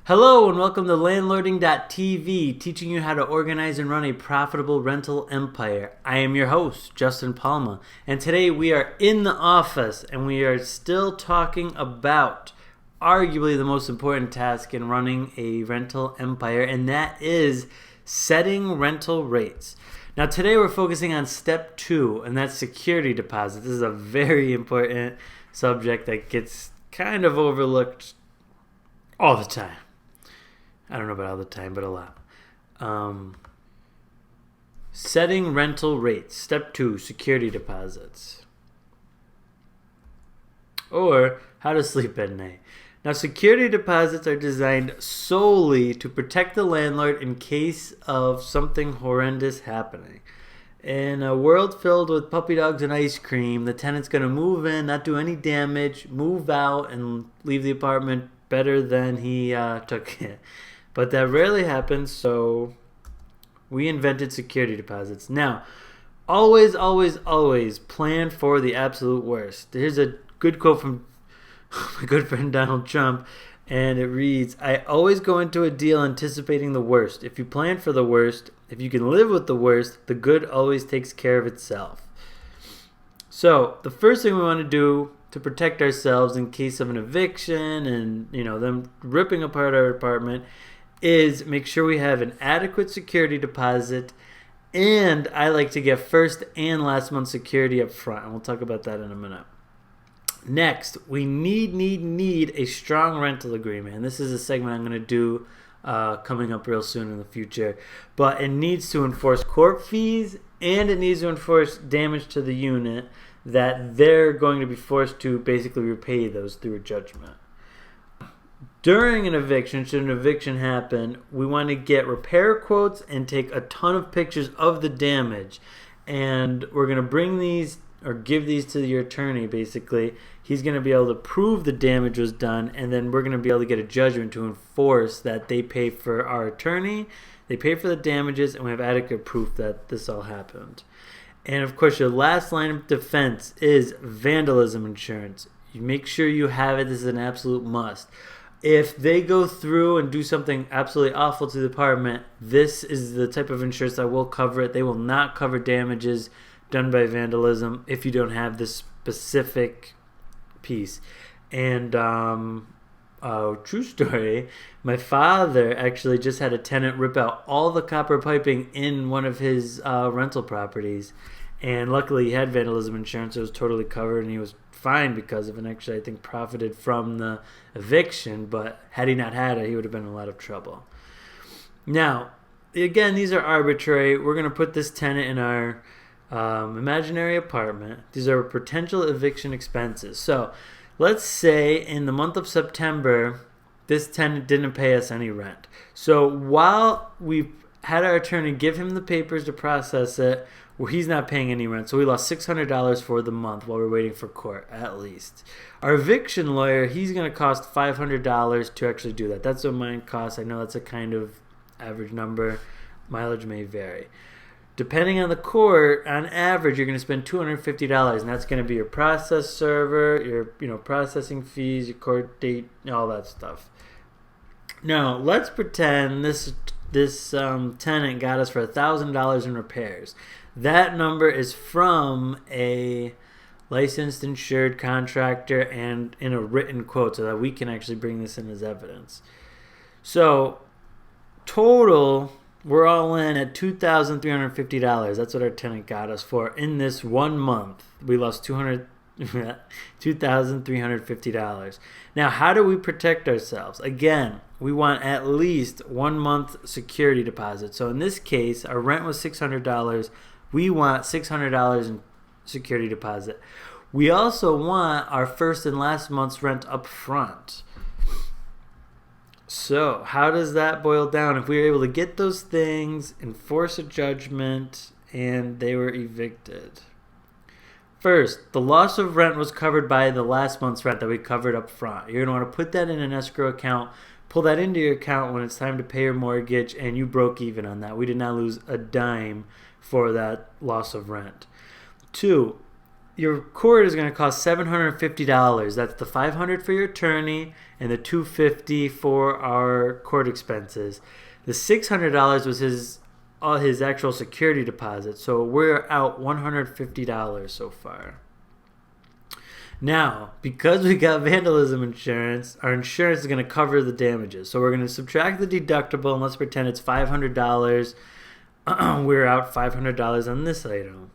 Hello and welcome to landlording.tv, teaching you how to organize and run a profitable rental empire. I am your host, Justin Palma, and today we are in the office and we are still talking about arguably the most important task in running a rental empire, and that is setting rental rates. Now today we're focusing on step 2, and that's security deposit. This is a very important subject that gets kind of overlooked all the time. I don't know about all the time, but a lot. Setting rental rates. Step 2, security deposits. Or how to sleep at night. Now, security deposits are designed solely to protect the landlord in case of something horrendous happening. In a world filled with puppy dogs and ice cream, the tenant's going to move in, not do any damage, move out, and leave the apartment better than he took it. But that rarely happens, so we invented security deposits. Now, always plan for the absolute worst. Here's a good quote from my good friend Donald Trump, and it reads, "I always go into a deal anticipating the worst. If you plan for the worst, if you can live with the worst, the good always takes care of itself." So, the first thing we want to do to protect ourselves in case of an eviction and them ripping apart our apartment is make sure we have an adequate security deposit, and I like to get first and last month's security up front, and we'll talk about that in a minute. Next, we need a strong rental agreement, and this is a segment I'm going to do coming up real soon in the future, but it needs to enforce court fees, and it needs to enforce damage to the unit that they're going to be forced to basically repay those through a judgment. During an eviction, should an eviction happen, we want to get repair quotes and take a ton of pictures of the damage. And we're going to bring these or give these to your attorney, basically. He's going to be able to prove the damage was done, and then we're going to be able to get a judgment to enforce that they pay for our attorney, they pay for the damages, and we have adequate proof that this all happened. And of course, your last line of defense is vandalism insurance. You make sure you have it. This is an absolute must. If they go through and do something absolutely awful to the apartment, this is the type of insurance that will cover it. They will not cover damages done by vandalism if you don't have this specific piece. And true story, my father actually just had a tenant rip out all the copper piping in one of his rental properties, and luckily he had vandalism insurance, so it was totally covered, and he was fine because of it, and actually I think profited from the eviction, but had he not had it, he would have been in a lot of trouble. Now, again, these are arbitrary. We're going to put this tenant in our imaginary apartment. These are potential eviction expenses. So let's say in the month of September, this tenant didn't pay us any rent. So while we had our attorney give him the papers to process it, well, he's not paying any rent. So we lost $600 for the month while we're waiting for court, at least. Our eviction lawyer, he's going to cost $500 to actually do that. That's what mine costs. I know that's a kind of average number. Mileage may vary. Depending on the court, on average, you're going to spend $250, and that's going to be your process server, your processing fees, your court date, all that stuff. Now, let's pretend this tenant got us for $1,000 in repairs. That number is from a licensed insured contractor and in a written quote so that we can actually bring this in as evidence. So, total, we're all in at $2,350. That's what our tenant got us for in this 1 month. We lost $2,350. Now, how do we protect ourselves? Again, we want at least 1 month security deposit. So in this case, our rent was $600. We want $600 in security deposit. We also want our first and last month's rent up front. So how does that boil down? If we were able to get those things, enforce a judgment, and they were evicted. First, the loss of rent was covered by the last month's rent that we covered up front. You're going to want to put that in an escrow account, pull that into your account when it's time to pay your mortgage, and you broke even on that. We did not lose a dime for that loss of rent. 2, your court is going to cost $750. That's the $500 for your attorney and the $250 for our court expenses. The $600 was his actual security deposit. So we're out $150 so far. Now, because we got vandalism insurance, our insurance is going to cover the damages. So we're going to subtract the deductible, and let's pretend it's $500. We're out $500 on this item.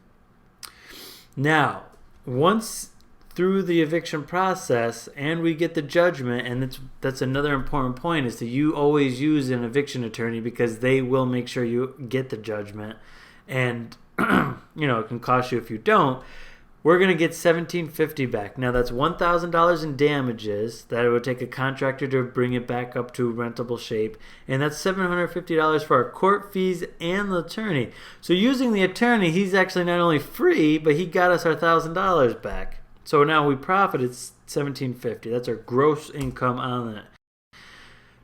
Now, once through the eviction process and we get the judgment, and that's another important point, is that you always use an eviction attorney because they will make sure you get the judgment, and it can cost you if you don't. We're going to get $1,750 back. Now, that's $1,000 in damages that it would take a contractor to bring it back up to rentable shape. And that's $750 for our court fees and the attorney. So using the attorney, he's actually not only free, but he got us our $1,000 back. So now we profited $1,750. That's our gross income on it.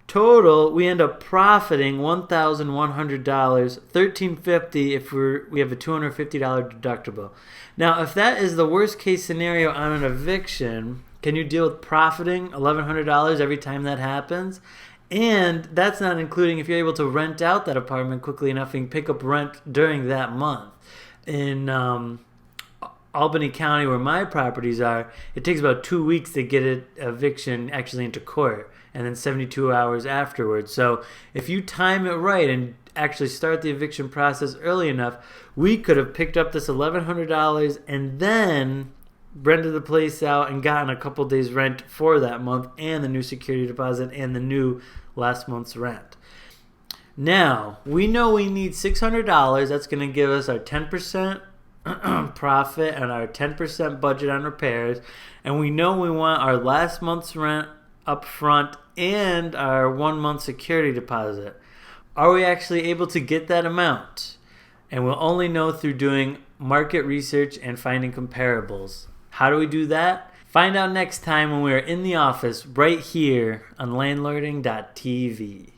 Total, we end up profiting $1,100, $1,350 if we have a $250 deductible. Now, if that is the worst case scenario on an eviction, can you deal with profiting $1,100 every time that happens? And that's not including if you're able to rent out that apartment quickly enough and pick up rent during that month. In Albany County, where my properties are, it takes about 2 weeks to get an eviction actually into court, and then 72 hours afterwards. So if you time it right and actually start the eviction process early enough, we could have picked up this $1,100 and then rented the place out and gotten a couple days rent for that month and the new security deposit and the new last month's rent. Now, we know we need $600. That's going to give us our 10% profit and our 10% budget on repairs. And we know we want our last month's rent up front and our 1 month security deposit. Are we actually able to get that amount? And we'll only know through doing market research and finding comparables. How do we do that? Find out next time when we are in the office right here on landlording.tv.